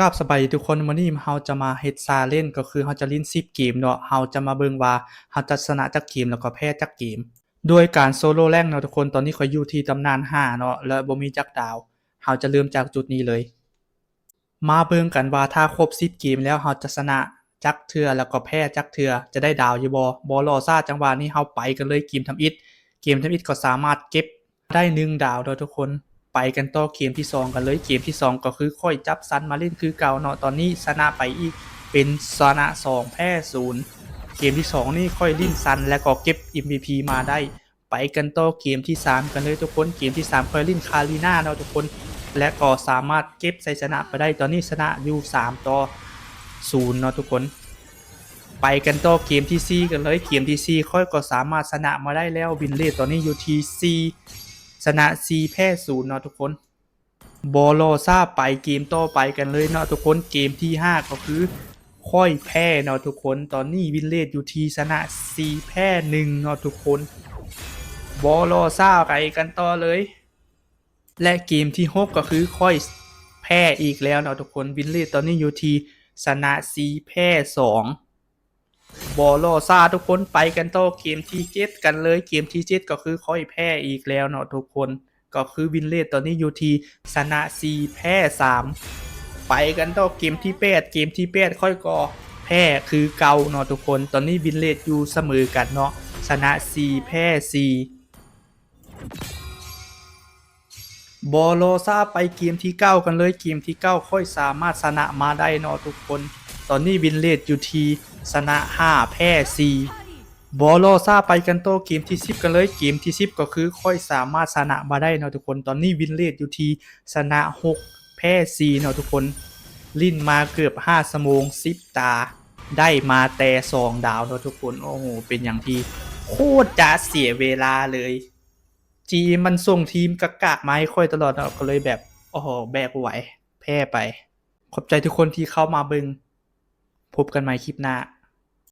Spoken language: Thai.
กับสบายดีทุกคนมื้อนี้เราจะมาเฮ็ดชาเลนจ์ก็คือเราจะลิ้น10เกมเนาะเราจะมาเบิ่งว่าเราจะชนะจักเกมแล้วก็แพ้จักเกมโดยการโซโล rank เนาะทุกคนตอนนี้ข้อยอยู่ที่ตำนาน5เนาะและบ่มีจักดาวเราจะเริ่มจากจุดนี้เลยมาเบิ่งกันว่าถ้าครบ10เกมแล้วเราจะชนะจักเทื่อแล้วก็แพ้จักเทื่อจะได้ดาวอยู่บ่รอช้าจังหวะนี้เราไปกันเลยเกมทำอิฐก็สามารถเก็บได้1ดาวเนาะทุกคนไปกันต่อเกมที่2กันเลยเกมที่2ก็คือค่อยจับซันมาเล่นคือเก่าเนาะตอนนี้ชนะไปอีกเป็นชนะ2แพ้0เกมที่2นี่ค่อยลิ้นซันแล้วก็เก็บ MVP มาได้ไปกันต่อเกมที่3กันเลยทุกคนเกมที่3ค่อยลิ้นคารีนาเนาะทุกคนและก็สามารถเก็บชัยชนะไปได้ตอนนี้ชนะอยู่3-0เนาะทุกคนไปกันต่อเกมที่4กันเลยเกมที่4ค่อยก็สามารถชนะมาได้แล้ววินเรทตอนนี้อยู่ที่4ชนะ4แพ้0เนาะทุกคนบ่รอช้าไปเกมต่อไปกันเลยเนาะทุกคนเกมที่5ก็คือค่อยแพ้เนาะทุกคนตอนนี้วินเรทอยู่ที่ชนะ4แพ้1เนาะทุกคนบ่รอช้าไปกันต่อเลยและเกมที่6ก็คือค่อยแพ้อีกแล้วเนาะทุกคนวินเรทตอนนี้อยู่ที่ชนะ4แพ้2บ่รอช้าทุกคนไปกันต่อเกมที่7กันเลยเกมที่7ก็คือค่อยแพ้อีกแล้วเนาะทุกคนก็คือวินเรทตอนนี้อยู่ที่ชนะ4แพ้3ไปกันต่อเกมที่8เกมที่8ค่อยก็แพ้คือเก่าเนาะทุกคนตอนนี้วินเรทอยู่เสมอกันเนาะชนะ4แพ้4บ่รอช้าไปเกมที่9กันเลยเกมที่9ค่อยสามารถชนะมาได้เนาะทุกคนตอนนี้วินเรทอยู่ที่ชนะ5แพ้4บ่รอช้าไปกันต่อเกมที่10กันเลยเกมที่10ก็คือค่อยสามารถชนะมาได้เนาะทุกคนตอนนี้วินเรทอยู่ที่ชนะ6แพ้4เนาะทุกคนลิ้นมาเกือบ5ชั่วโมง10ตาได้มาแต่2ดาวเนาะทุกคนโอ้โหเป็นอย่างที่โคตรจะเสียเวลาเลยจีมันส่งทีมกากๆมาให้ค่อยตลอดเนาะก็เลยแบบโอ้โหแบกบ่ไหวแพ้ไปขอบใจทุกคนที่เข้ามาเบิ่งพบกันใหม่คลิปหน้า